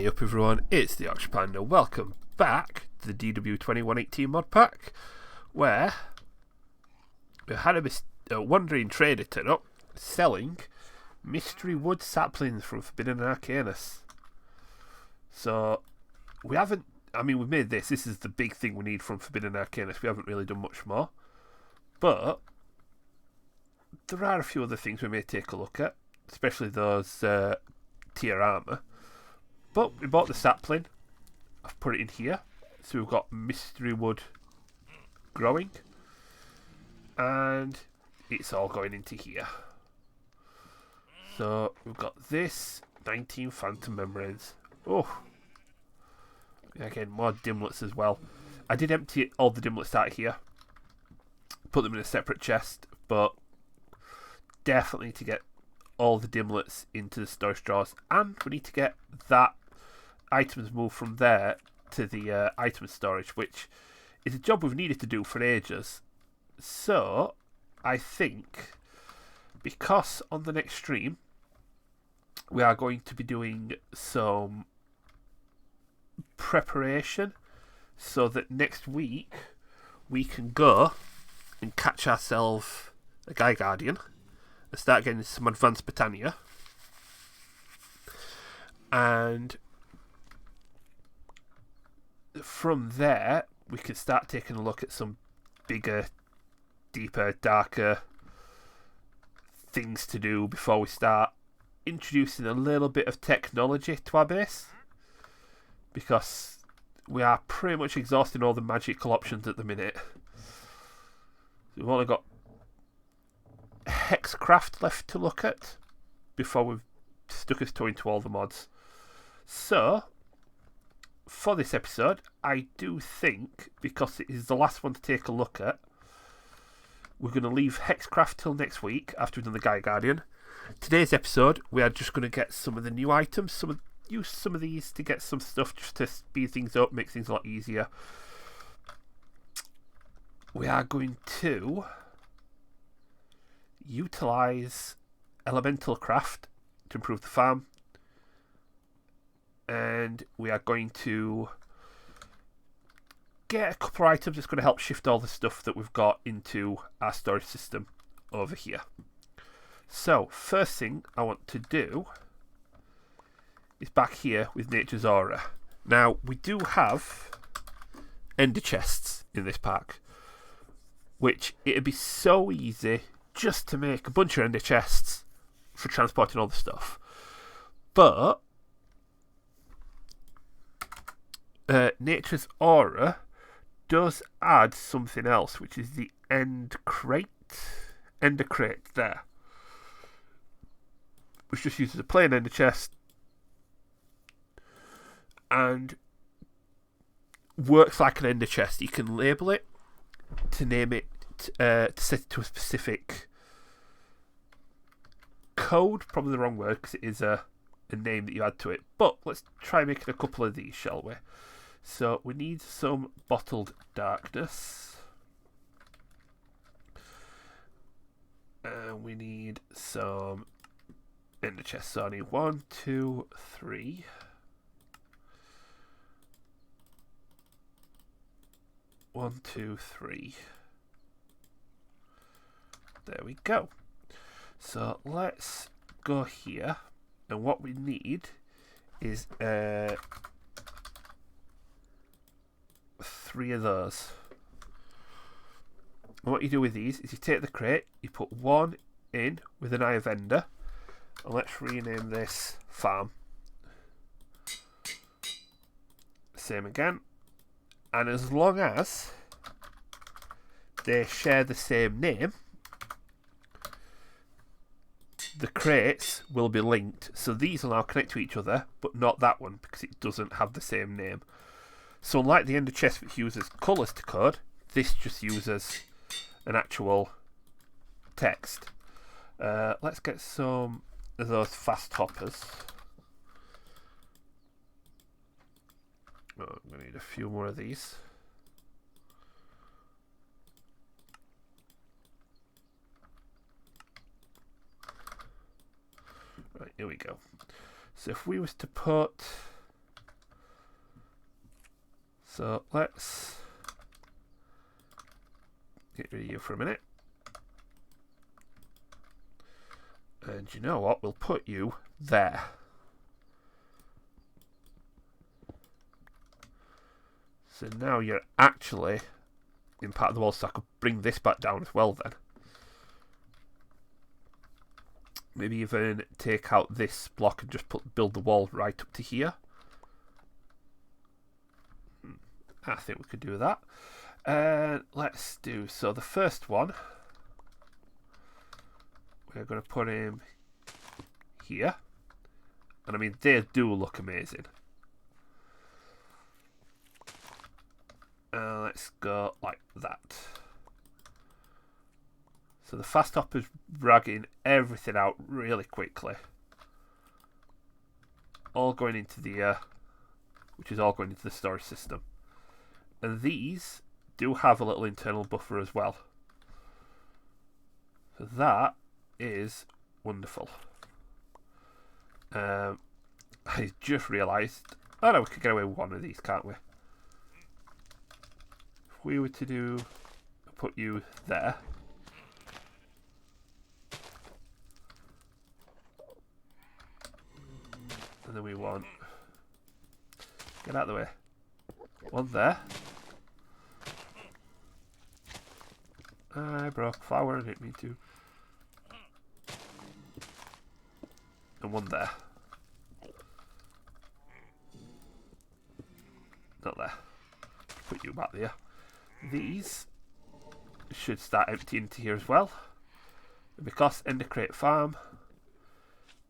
Hey up everyone, it's the Yorkshire Panda. Welcome back to the DW20 1.18 mod pack, where we had a wandering trader turn up selling mystery wood saplings from Forbidden Arcanus. So we haven't, we've made this is the big thing we need from Forbidden Arcanus. We haven't really done much more, but there are a few other things we may take a look at, especially those tier armour. But we bought the sapling. I've put it in here. So we've got mystery wood growing. And it's all going into here. So we've got this 19 phantom membranes. Oh. Again, more dimlets as well. I did empty all the dimlets out here. Put them in a separate chest. But definitely need to get all the dimlets into the storage drawers. And we need to get that items moved from there to the item storage, which is a job we've needed to do for ages. So I think because on the next stream we are going to be doing some preparation so that next week we can go and catch ourselves a Guy Guardian and start getting some advanced Britannia, and from there we can start taking a look at some bigger, deeper, darker things to do before we start introducing a little bit of technology to our base, because we are pretty much exhausting all the magical options at the minute. We've only got Hexcraft left to look at before we've stuck us toe into all the mods. So for this episode, I do think, because it is the last one to take a look at, we're going to leave Hexcraft till next week after we've done the Guy Guardian. Today's episode, we are just going to get some of the new items, use some of these to get some stuff just to speed things up, make things a lot easier. We are going to utilise Elemental Craft to improve the farm. And we are going to get a couple of items that's going to help shift all the stuff that we've got into our storage system over here. So, first thing I want to do is back here with Nature's Aura. Now, we do have ender chests in this pack, which it'd be so easy just to make a bunch of ender chests for transporting all the stuff. But Nature's Aura does add something else, which is the Ender Crate there, which just uses a plain ender chest and works like an ender chest. You can label it to name it, to set it to a specific code. Probably the wrong word because it is a name that you add to it. But let's try making a couple of these, shall we? So we need some bottled darkness. And we need some ender chests. So I need 1, 2, 3. One, two, three. There we go. So let's go here. And what we need is 3 of those. And what you do with these is you take the crate, you put 1 in with an eye of ender, and let's rename this farm. Same again. And as long as they share the same name, the crates will be linked. So these will now connect to each other, but not that one because it doesn't have the same name. So unlike the ender chest which uses colours to code, this just uses an actual text. Let's get some of those fast hoppers. Oh, I'm going to need a few more of these. Right, here we go. So if we was to put So let's get rid of you for a minute. And you know what? We'll put you there. So now you're actually in part of the wall, so I could bring this back down as well then. Maybe even take out this block and just build the wall right up to here. I think we could do that. Let's do, so the first one, we're going to put him here. And I mean, they do look amazing. Let's go like that. So the fast hopper's dragging everything out really quickly. All going into the, which is all going into the storage system. And these do have a little internal buffer as well. So that is wonderful. I just realised, oh no, we could get away with one of these, can't we? If we were to put you there. And then we want, get out of the way, one there. I broke flower, I didn't mean to. And one there. Not there. Put you back there. These should start emptying into here as well. And because Ender Crate Farm,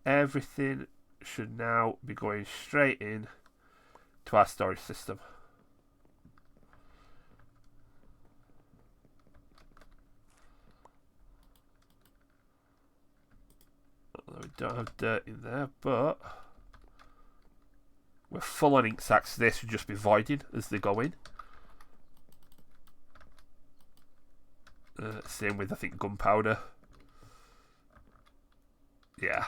everything should now be going straight in to our storage system. Although we don't have dirt in there, but we're full on ink sacks, so they should just be voiding as they go in. Same with, I think, gunpowder. Yeah.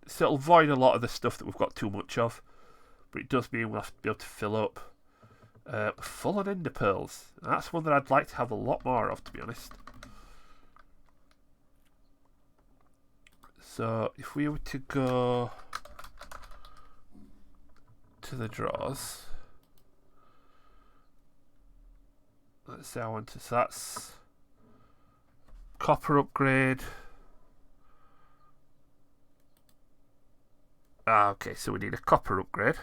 So it'll void a lot of the stuff that we've got too much of. But it does mean we'll have to be able to fill up. Full on ender pearls. That's one that I'd like to have a lot more of, to be honest. So if we were to go to the drawers. Let's say I want to, so that's copper upgrade. Okay, so we need a copper upgrade,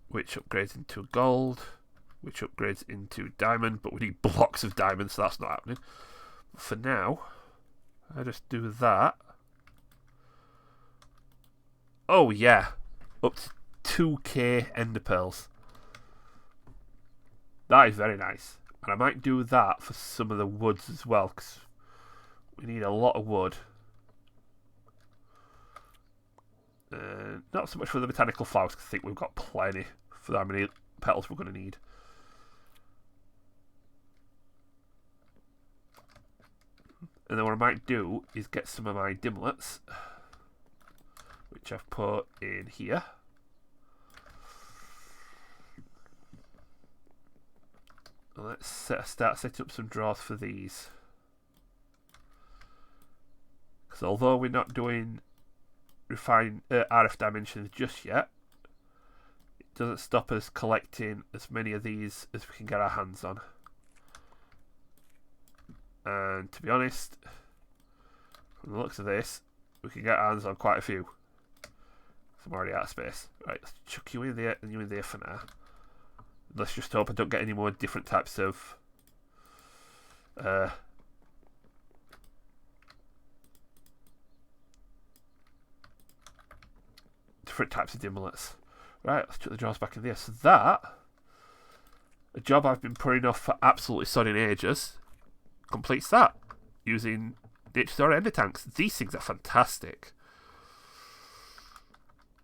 which upgrades into gold, which upgrades into diamond, but we need blocks of diamonds, so that's not happening. But for now, I just do that. Oh yeah, up to 2k ender pearls. That is very nice. And I might do that for some of the woods as well, because we need a lot of wood. Not so much for the botanical flowers, because I think we've got plenty for how many petals we're going to need. And then what I might do is get some of my dimlets, which I've put in here. And let's start setting up some drawers for these. Because although we're not doing refine RF dimensions just yet, it doesn't stop us collecting as many of these as we can get our hands on. And to be honest, from the looks of this, we can get our hands on quite a few. So I'm already out of space. Right, let's chuck you in there and you in there for now. Let's just hope I don't get any more different types of dimlets. Right, let's chuck the drawers back in there. So that, a job I've been putting off for absolutely sodding ages, completes that using H-Store ender tanks. These things are fantastic.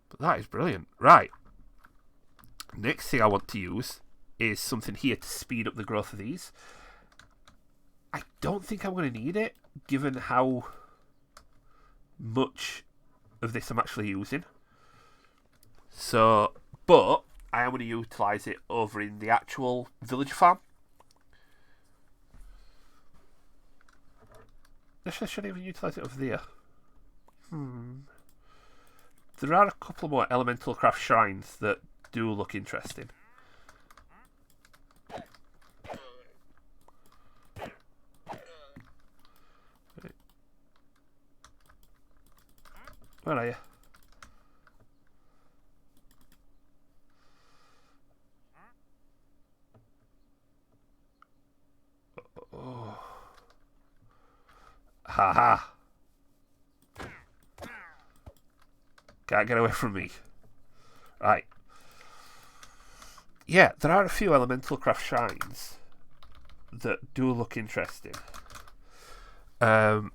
But that is brilliant. Right. Next thing I want to use is something here to speed up the growth of these. I don't think I'm going to need it, given how much of this I'm actually using. So but I am going to utilise it over in the actual villager farm. Actually, I shouldn't even utilise it over there. There are a couple more elemental craft shrines that do look interesting. Where are you? Oh. Haha. Can't get away from me. Right. Yeah, there are a few elemental craft shrines that do look interesting. So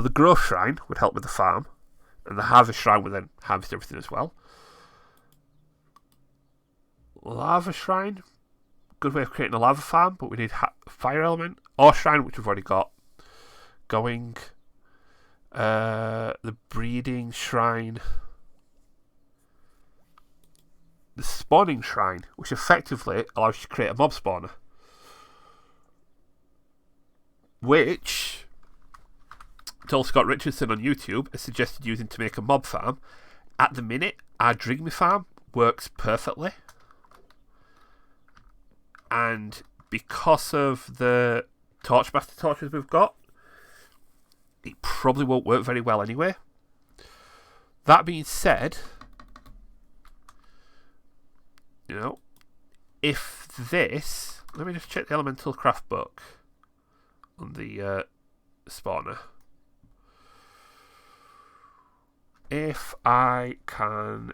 the growth shrine would help with the farm, and the harvest shrine would then harvest everything as well. Lava shrine, good way of creating a lava farm, but we need fire element. Ore shrine, which we've already got going. The breeding shrine. The spawning shrine, which effectively allows you to create a mob spawner. Which Joel Scott Richardson on YouTube has suggested using to make a mob farm. At the minute, our Drigmy farm works perfectly. And because of the Torchmaster torches we've got, it probably won't work very well anyway. That being said, you know, if this... Let me just check the Elemental Craft book on the spawner. If I can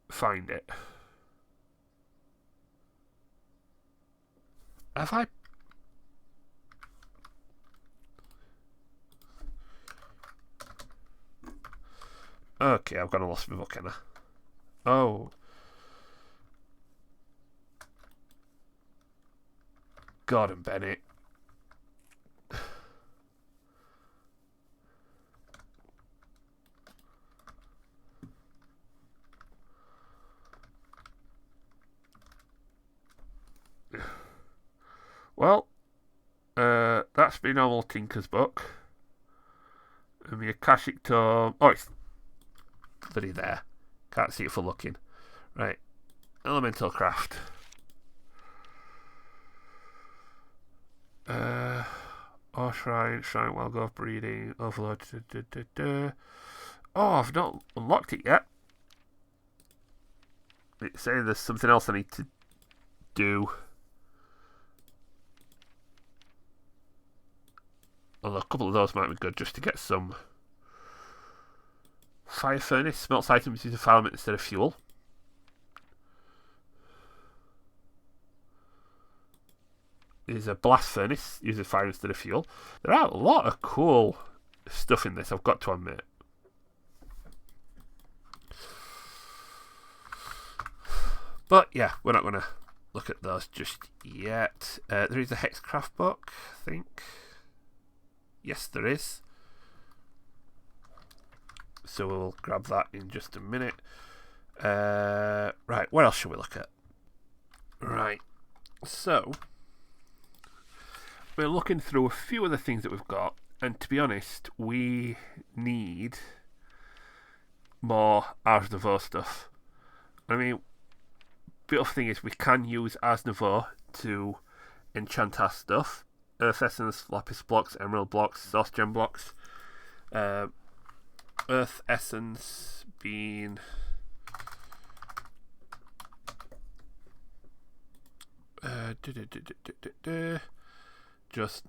find it. Have I... Okay, I've gone and lost my book, haven't I? Oh. Gordon Bennett. Well, that's been normal Tinker's book. And the Akashic Tome. Oh, it's bloody there. Can't see it for looking. Right. Elemental Craft. Oh, Shrine, Wild Growth Breeding, Overload. Oh, I've not unlocked it yet. It's saying there's something else I need to do. Although a couple of those might be good just to get some. Fire Furnace, smelts items use a fire element instead of fuel. Is a Blast Furnace, uses fire instead of fuel. There are a lot of cool stuff in this, I've got to admit. But yeah, we're not going to look at those just yet. There is a Hexcraft book, I think. Yes, there is. So we'll grab that in just a minute. Right, what else should we look at? Right, so we're looking through a few of the things that we've got, and to be honest, we need more Ars Nouveau stuff. I mean, beautiful thing is we can use Ars Nouveau to enchant our stuff. Earth Essence, Lapis blocks, Emerald blocks, Source Gem blocks. Earth Essence being just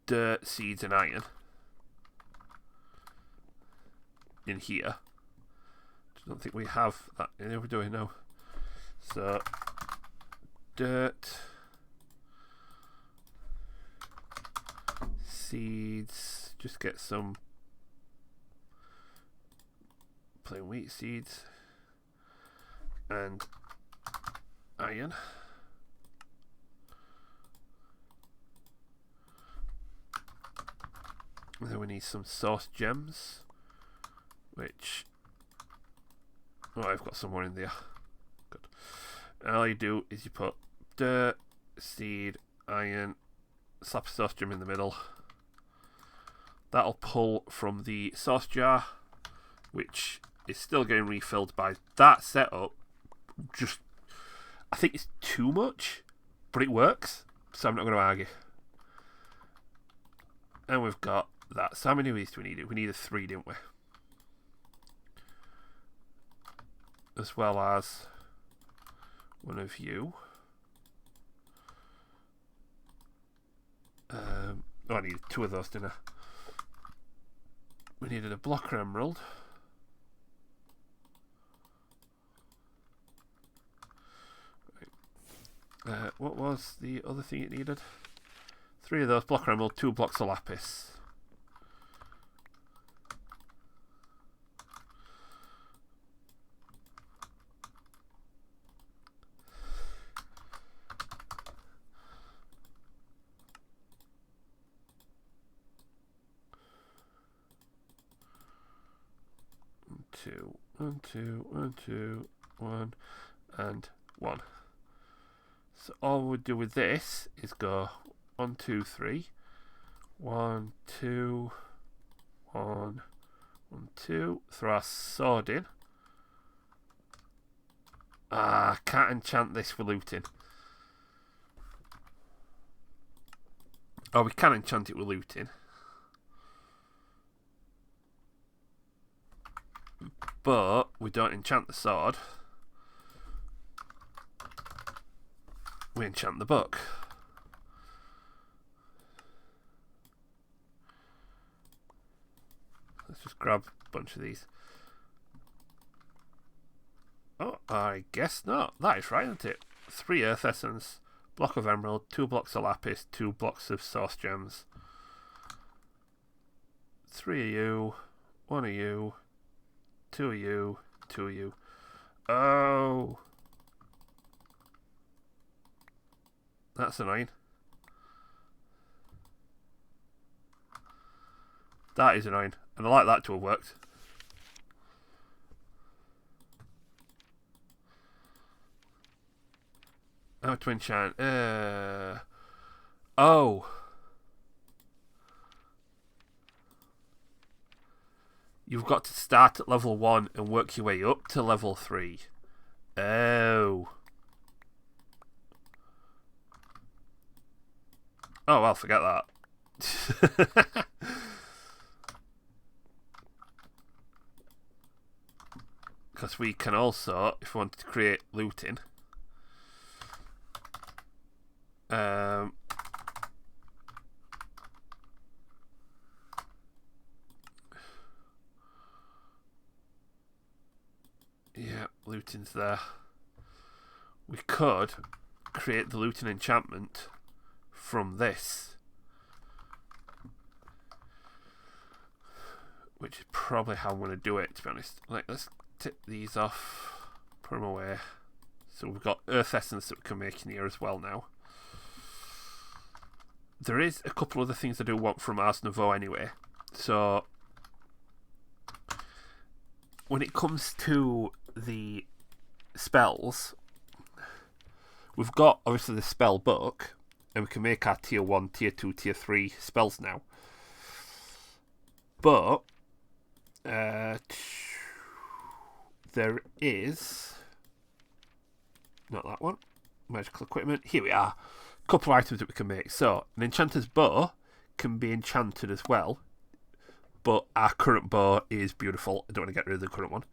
dirt, seeds and iron in here. I don't think we have that in here. We're doing now. So dirt, seeds, just get some plain wheat seeds and iron. And then we need some source gems, which... Oh, I've got some more in there. Good. And all you do is you put dirt, seed, iron, slap a source gem in the middle. That'll pull from the source jar, which is still getting refilled by that setup. Just, I think it's too much, but it works, so I'm not going to argue. And we've got that. So how many of these do we need? We needed 3, didn't we? As well as one of you. Oh, I needed 2 of those, didn't I? We needed a blocker emerald. What was the other thing it needed? 3 of those, blocker emerald, 2 blocks of lapis. One, two, and 1. So all we'll do with this is go 1, 2, 3. 1, 2, 1, 1, 2. Throw our sword in. Can't enchant this for looting. Oh, we can enchant it with looting. But we don't enchant the sword. We enchant the book. Let's just grab a bunch of these. Oh, I guess not. That is right, isn't it? 3 earth essence, block of emerald, 2 blocks of lapis, 2 blocks of source gems. 3 of you, 1 of you, 2 of you, 2 of you. Oh! That's annoying. That is annoying. And I like that to have worked. How to enchant? Oh! You've got to start at level 1 and work your way up to level 3. Oh. Oh, well, forget that. Because we can also, if we wanted to create looting, yeah, looting's there. We could create the looting enchantment from this, which is probably how I'm going to do it, to be honest. Like, let's tip these off, put them away. So we've got earth essence that we can make in here as well now. There is a couple other things I do want from Ars Nouveau anyway. So when it comes to the spells, we've got obviously the spell book, and we can make our tier 1, tier 2, tier 3 spells now. But there is not that one. Magical equipment. Here we are. A couple of items that we can make. So an enchanter's bow can be enchanted as well, but our current bow is beautiful. I don't want to get rid of the current one.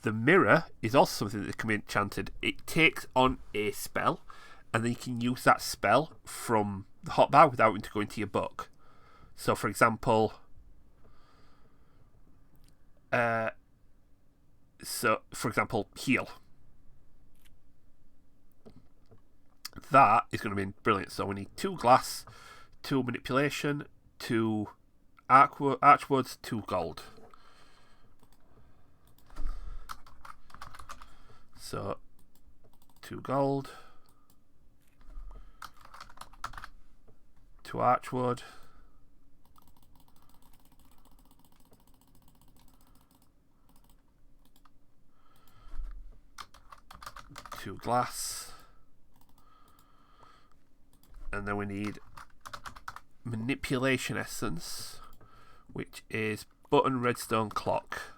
The mirror is also something that can be enchanted. It takes on a spell, and then you can use that spell from the hotbar without having to go into your book. So, for example, heal. That is going to be brilliant. So we need 2 glass, 2 manipulation, 2 archwoods, 2 gold. So 2 gold, 2 archwood, 2 glass. And then we need manipulation essence, which is button, redstone, clock.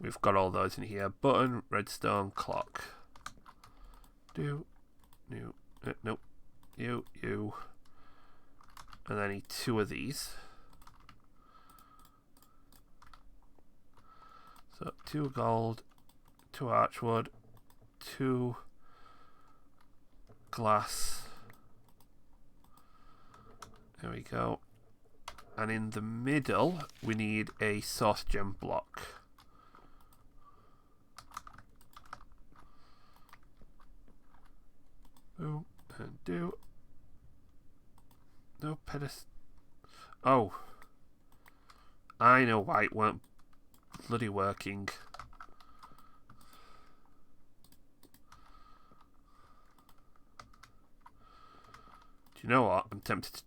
We've got all those in here. Button, redstone, clock. Nope. You. And I need 2 of these. So 2 gold, 2 archwood, 2 glass. There we go. And in the middle, we need a source gem block. Boom and do. No pedestal. Oh. I know why it weren't bloody working. Do you know what? I'm tempted to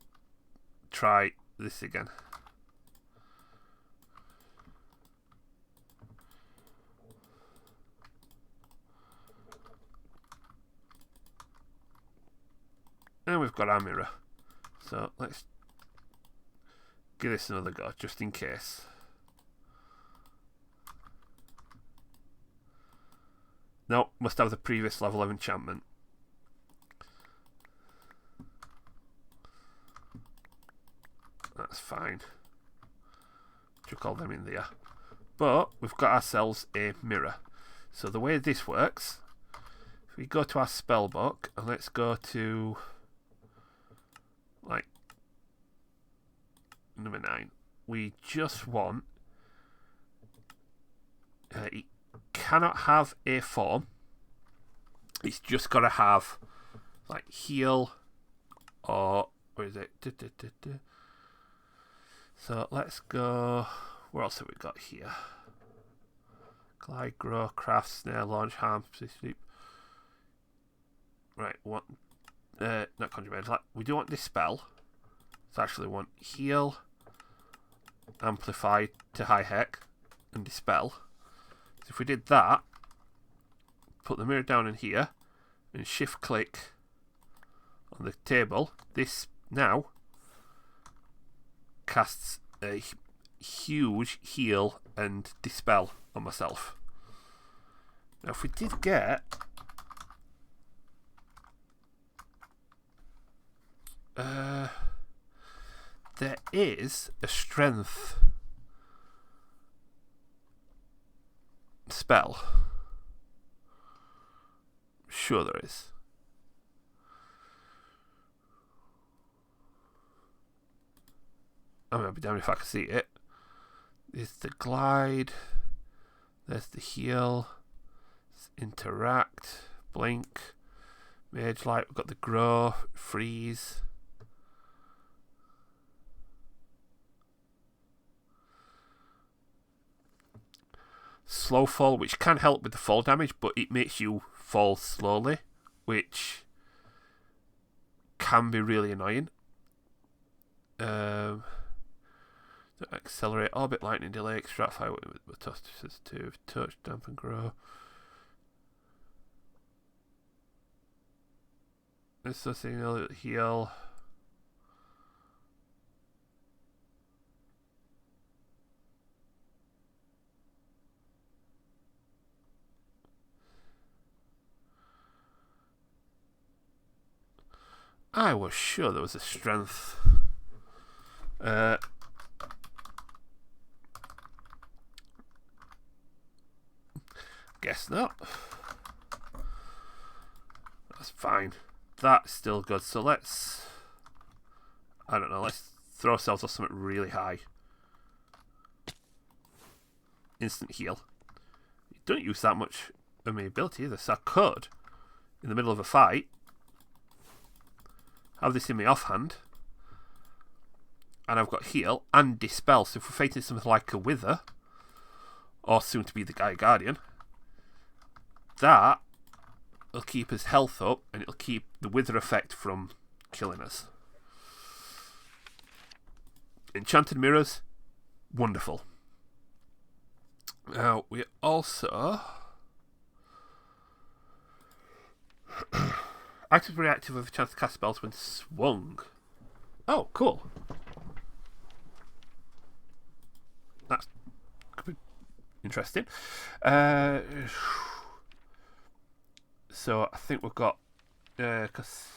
try this again. And we've got our mirror. So let's give this another go, just in case. No, must have the previous level of enchantment. That's fine. Chuck all them in there. But we've got ourselves a mirror. So the way this works, if we go to our spell book and let's go to like number 9, we just want it cannot have a form. It's just got to have like heal or where is it? So let's go. What else have we got here? Glide, grow, craft, snare, launch, harm, sleep. Right, what? Not conjure. We do want dispel. So actually, we want heal, amplify to high heck, and dispel. So if we did that, put the mirror down in here, and shift click on the table, this now casts a huge heal and dispel on myself. Now if we did get there is a strength spell. Sure there is. I'm gonna be damned if I can see it. There's the glide. There's the heal. There's interact. Blink. Mage light. We've got the grow. Freeze. Slow fall, which can help with the fall damage, but it makes you fall slowly, which can be really annoying. Accelerate, orbit, lightning delay, extract fire with touch, damp and grow. This is signal, heal. I was sure there was a strength. Guess not. That's fine. That's still good. So let's, I don't know, let's throw ourselves off something really high. Instant heal. You don't use that much of my ability either, so I could, in the middle of a fight, have this in my offhand, and I've got heal and dispel. So if we're fighting something like a wither, or soon to be the Gaia Guardian, that will keep his health up and it'll keep the wither effect from killing us. Enchanted mirrors, wonderful. Now we also Active reactive with a chance to cast spells when swung. Oh, cool. That's interesting. So I think we've got because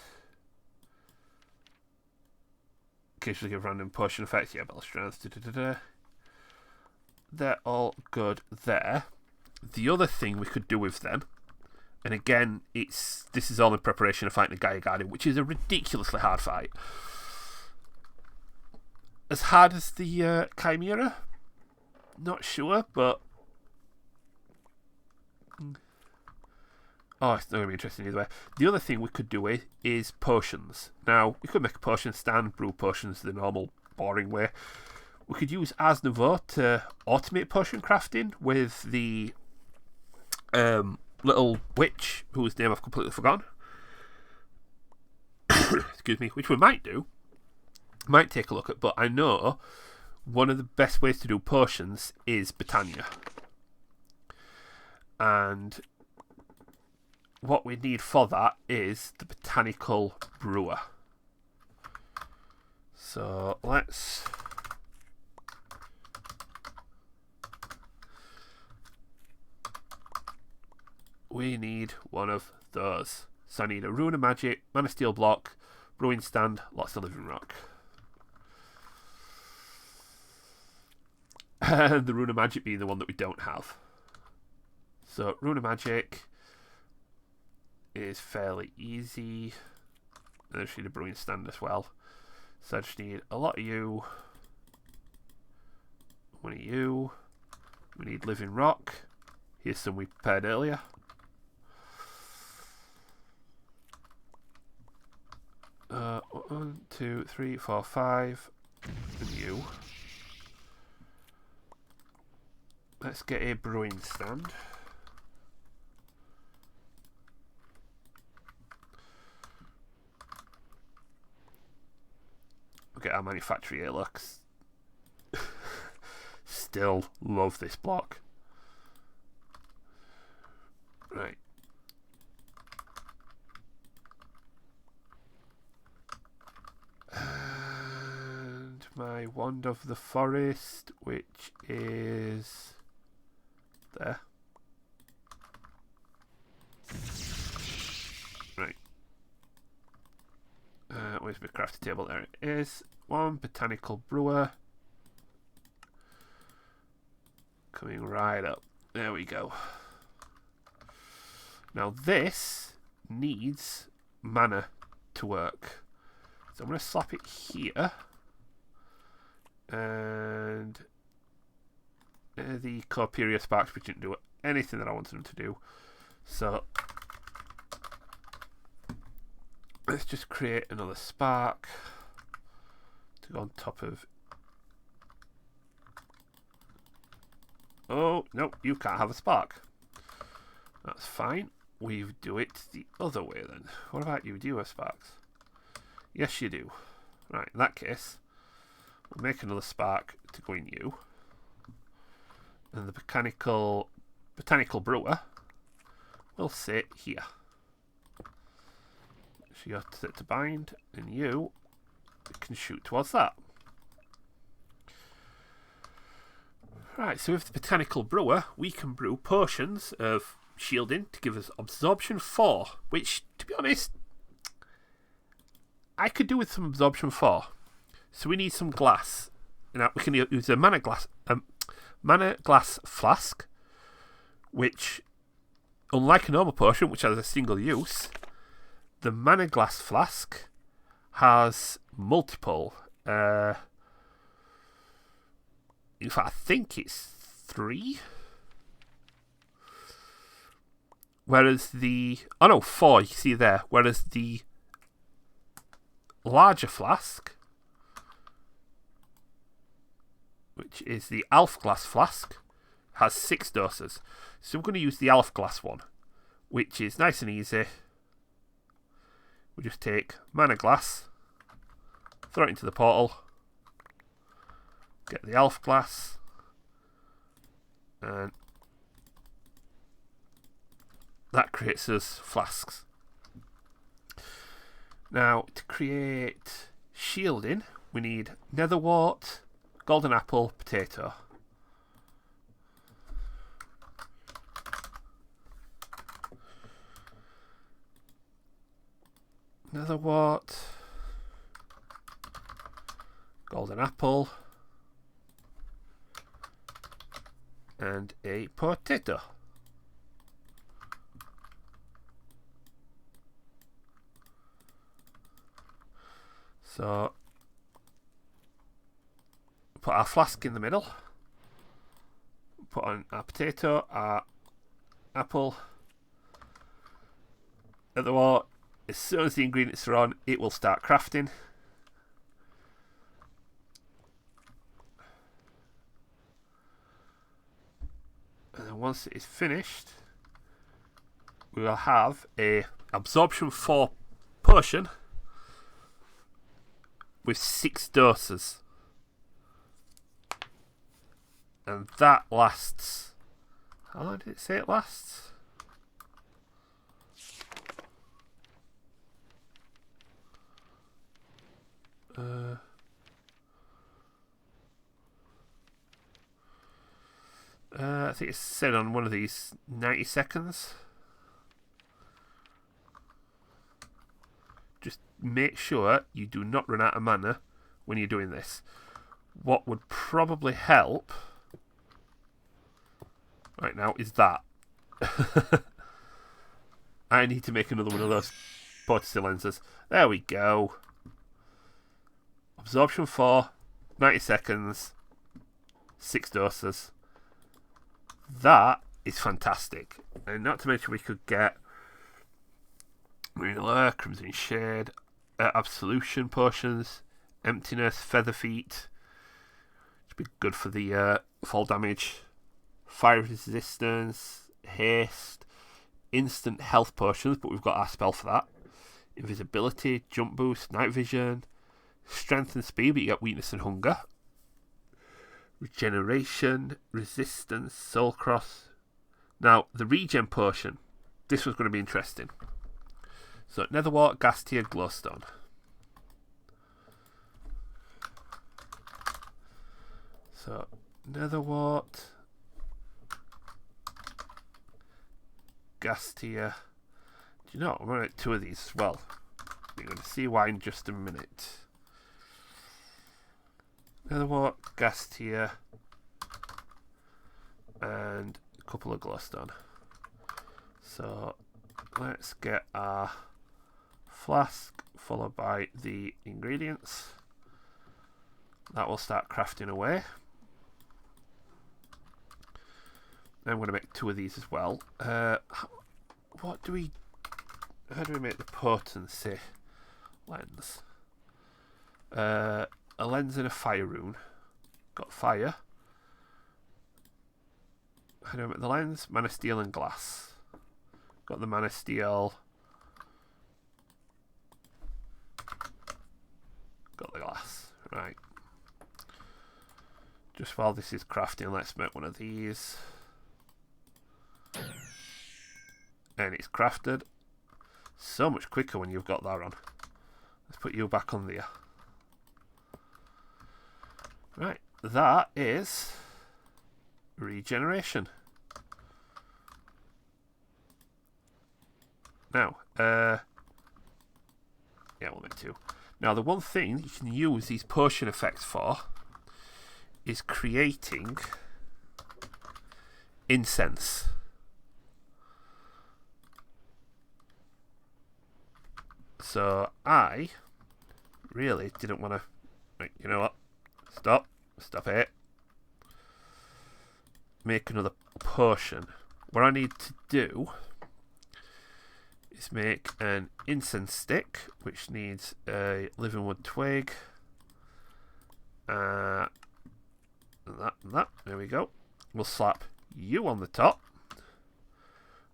occasionally give random potion effects. Yeah, battle strands. They're all good there. The other thing we could do with them, and again, this is all in preparation of fighting the Gaia Guardian, which is a ridiculously hard fight. As hard as the Chimera? Not sure, but oh, it's not going to be interesting either way. The other thing we could do is potions. Now, we could make a potion stand, brew potions the normal, boring way. We could use Ars Nouveau to automate potion crafting with the little witch whose name I've completely forgotten. Excuse me, which we might do. Might take a look at, but I know one of the best ways to do potions is Botania. And what we need for that is the botanical brewer. So let's we need one of those. So I need a Rune of Magic, Mana Steel block, brewing stand, lots of living rock. And the Rune of Magic being the one that we don't have. So Rune of Magic is fairly easy. And I just need a brewing stand as well. So I just need a lot of you. One of you. We need living rock. Here's some we prepared earlier. One, two, three, four, five. And you. Let's get a brewing stand. We'll get our manufacturing here, looks. Still love this block. Right. And my Wand of the Forest, which is there. Right. Where's my crafting table? There it is. One botanical brewer. Coming right up. There we go. Now this needs mana to work. So I'm going to slap it here. And the Corporeal Sparks, which didn't do anything that I wanted them to do. So let's just create another spark to go on top of. Oh, no, you can't have a spark. That's fine. We do it the other way then. What about you? Do you have sparks? Yes, you do. Right, in that case, we'll make another spark to go in you. And the botanical brewer will sit here. So you have to set to bind, and you can shoot towards that. Right, so with the botanical brewer, we can brew potions of shielding to give us absorption 4, which, to be honest, I could do with some absorption 4. So we need some glass. Now we can use a mana glass flask, which, unlike a normal potion, which has a single use, the mana glass flask has multiple. In fact, I think it's 3. Whereas the 4. You see there. Whereas the larger flask, which is the Elf Glass flask, has 6 doses. So we're going to use the Elf Glass one, which is nice and easy. We just take mana glass, throw it into the portal, get the Elf Glass, and that creates us flasks. Now, to create shielding, we need netherwort, golden apple, potato. Netherwort, golden apple, and a potato. So put our flask in the middle, put on our potato, our apple. At the wall, as soon as the ingredients are on, it will start crafting. And then once it is finished, we will have a absorption 4 potion with 6 doses. And that lasts... How long did it say it lasts? I think it's said on one of these 90 seconds. Just make sure you do not run out of mana when you're doing this. What would probably help right now is that. I need to make another one of those potency lenses. There we go. Absorption 4, 90 seconds, 6 doses. That is fantastic. And not to mention we could get Marine Allure, Crimson Shade, Absolution potions, Emptiness, Feather Feet. Which would be good for the fall damage. Fire Resistance, Haste, Instant Health potions, but we've got our spell for that. Invisibility, Jump Boost, Night Vision, Strength and Speed, but you get Weakness and Hunger. Regeneration, Resistance, Soul Cross. Now, the regen potion. This was going to be interesting. So, Netherwort, Gas Tier, Glowstone. So, Netherwort, Gas Tier. Do you know, I'm going to get 2 of these as well. You're going to see why in just a minute. Netherwort, Gas Tier, and a couple of Glowstone. So let's get our flask followed by the ingredients. That will start crafting away. I'm going to make 2 of these as well. How do we make the potency lens? A lens and a fire rune. Got fire. How do I make the lens? Mana Steel and glass. Got the Mana Steel. Got the glass. Right. Just while this is crafting, let's make one of these. And it's crafted. So much quicker when you've got that on. Let's put you back on there. Right, that is regeneration. Now, yeah, we'll make 2. Now, the one thing you can use these potion effects for is creating incense. So, I really didn't want to... Right, you know what? Stop it. Make another potion. What I need to do is make an incense stick, which needs a living wood twig. And that. There we go. We'll slap you on the top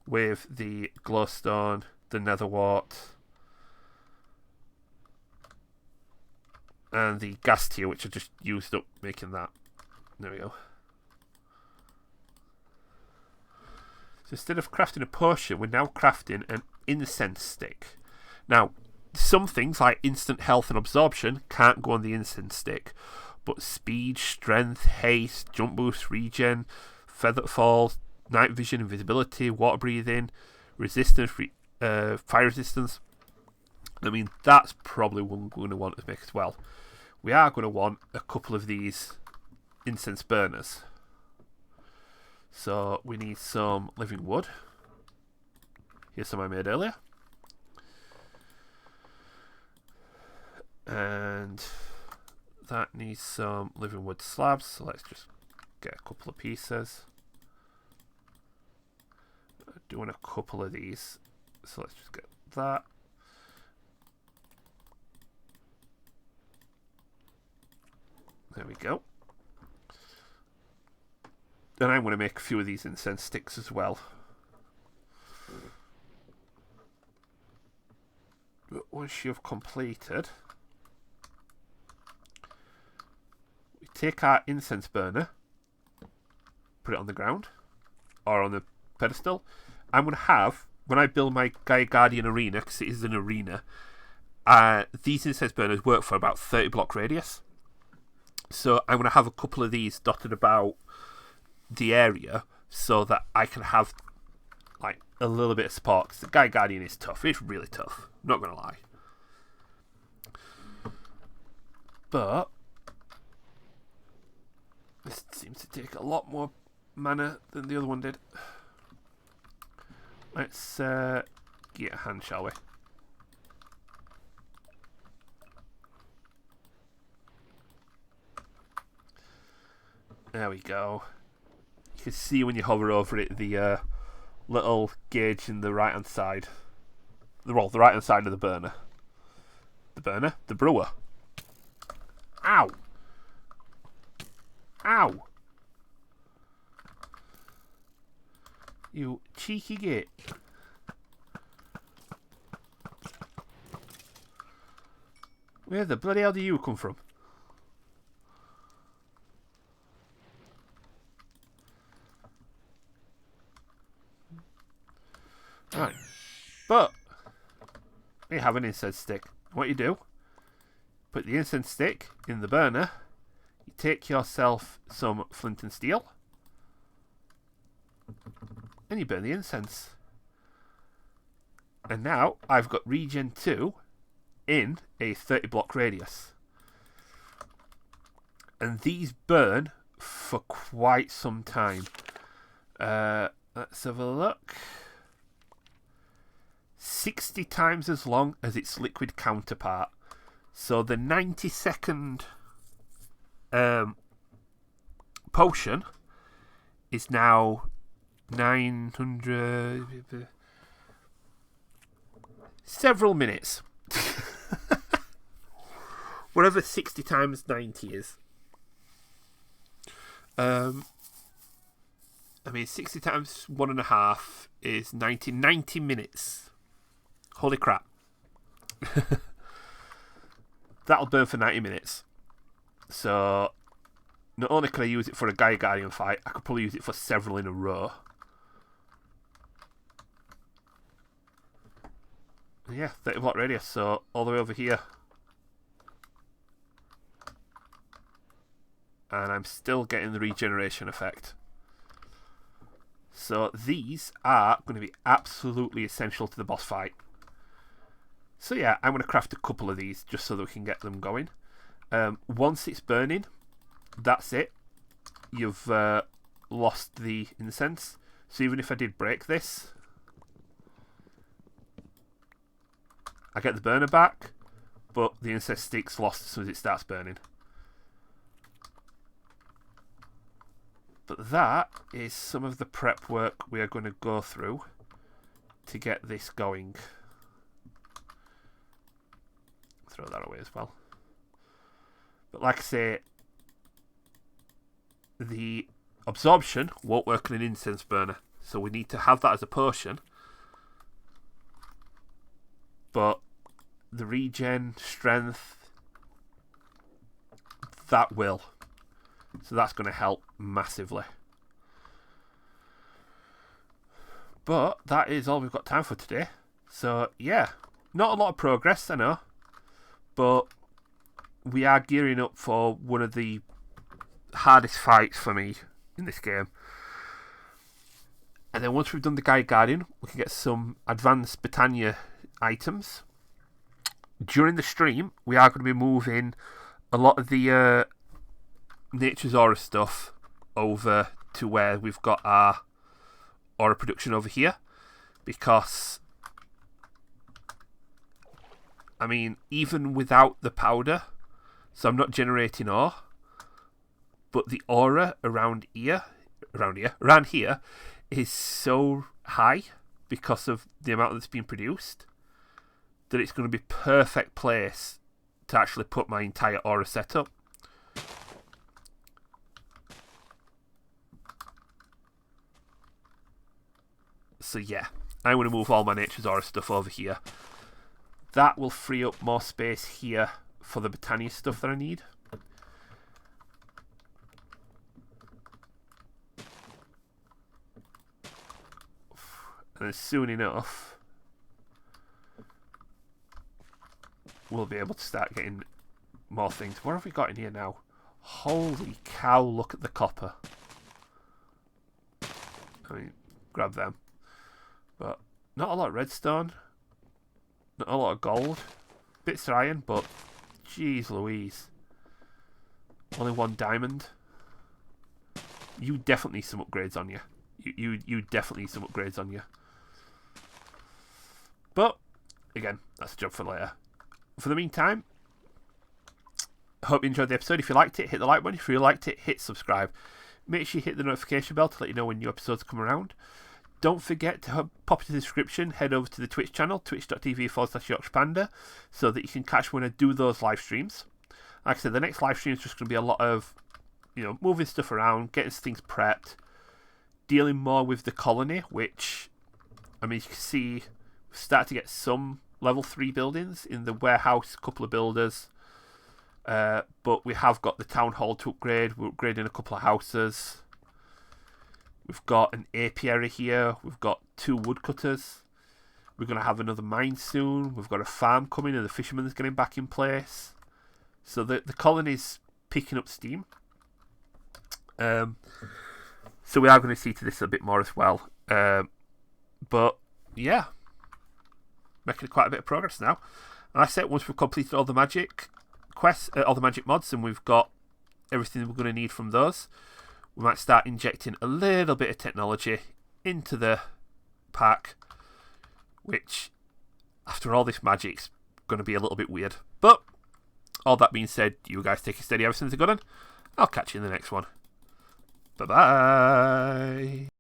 with the glowstone, the netherwort, and the gas tier, which I just used up making that. There we go. So instead of crafting a potion, we're now crafting an incense stick. Now, some things like instant health and absorption can't go on the incense stick, but speed, strength, haste, jump boost, regen, feather fall, night vision, invisibility, water breathing, resistance, fire resistance. I mean, that's probably what we're going to want to make as well. We are going to want a couple of these incense burners. So we need some living wood. Here's some I made earlier. And that needs some living wood slabs. So let's just get a couple of pieces. Doing a couple of these. So let's just get that. There we go. Then I'm going to make a few of these incense sticks as well. But once you've completed, we take our incense burner, put it on the ground or on the pedestal. I'm going to have, when I build my Gaia Guardian arena, because it is an arena, these incense burners work for about 30 block radius. So I'm going to have a couple of these dotted about the area so that I can have like a little bit of support, because the Gaia Guardian is tough. It's really tough, not going to lie. But this seems to take a lot more mana than the other one did. Let's get a hand, shall we? There we go. You can see when you hover over it the little gauge in the right hand side. The right hand side of the burner. The brewer. Ow! Ow! You cheeky git. Where the bloody hell do you come from? Right. But we have an incense stick. What you do, put the incense stick in the burner, you take yourself some flint and steel, and you burn the incense. And now I've got regen 2 in a 30 block radius. And these burn for quite some time. Let's have a look. 60 times as long as its liquid counterpart. So the 90-second potion is now 900... several minutes. Whatever 60 times 90 is. I mean, 60 times 1.5 is 90 minutes. Holy crap. That'll burn for 90 minutes. So, not only can I use it for a Gaia Guardian fight, I could probably use it for several in a row. Yeah, 30 block radius, so all the way over here. And I'm still getting the regeneration effect. So these are going to be absolutely essential to the boss fight. So yeah, I'm going to craft a couple of these just so that we can get them going. Once it's burning, that's it. You've lost the incense. So even if I did break this, I get the burner back, but the incense stick's lost as soon as it starts burning. But that is some of the prep work we are going to go through to get this going. Throw that away as well. But like I say, the absorption won't work on an incense burner, so we need to have that as a potion. But the regen, strength, that will. So that's going to help massively. But that is all we've got time for today. So yeah, not a lot of progress, I know, but we are gearing up for one of the hardest fights for me in this game. And then once we've done the Guide Guardian, we can get some advanced Britannia items. During the stream, we are going to be moving a lot of the Nature's Aura stuff over to where we've got our Aura production over here. Because, I mean, even without the powder, so I'm not generating ore, but the aura around here is so high because of the amount that's been produced that it's going to be perfect place to actually put my entire aura setup. So yeah, I'm going to move all my Nature's Aura stuff over here. That will free up more space here for the Britannia stuff that I need. And then soon enough, we'll be able to start getting more things. What have we got in here now? Holy cow, look at the copper. I mean, grab them. But not a lot of redstone. Not a lot of gold. Bits of iron, but jeez Louise. Only one diamond. You definitely need some upgrades on you. You definitely need some upgrades on you. But, again, that's a job for later. For the meantime, I hope you enjoyed the episode. If you liked it, hit the like button. If you liked it, hit subscribe. Make sure you hit the notification bell to let you know when new episodes come around. Don't forget to pop into the description, head over to the Twitch channel, twitch.tv/Yorkshire Panda, so that you can catch when I do those live streams. Like I said, the next live stream is just going to be a lot of, moving stuff around, getting things prepped, dealing more with the colony, which, I mean, you can see, we've started to get some level 3 buildings in the warehouse, a couple of builders, but we have got the town hall to upgrade. We're upgrading a couple of houses. We've got an apiary here. We've got 2 woodcutters. We're going to have another mine soon. We've got a farm coming and the fisherman's getting back in place. So the colony's picking up steam. So we are going to see to this a bit more as well. But yeah, making quite a bit of progress now. And I said once we've completed all the magic quests, all the magic mods, and we've got everything we're going to need from those, we might start injecting a little bit of technology into the pack, which, after all this magic's going to be a little bit weird. But, all that being said, you guys take it steady, everything's a good one. I'll catch you in the next one. Bye-bye.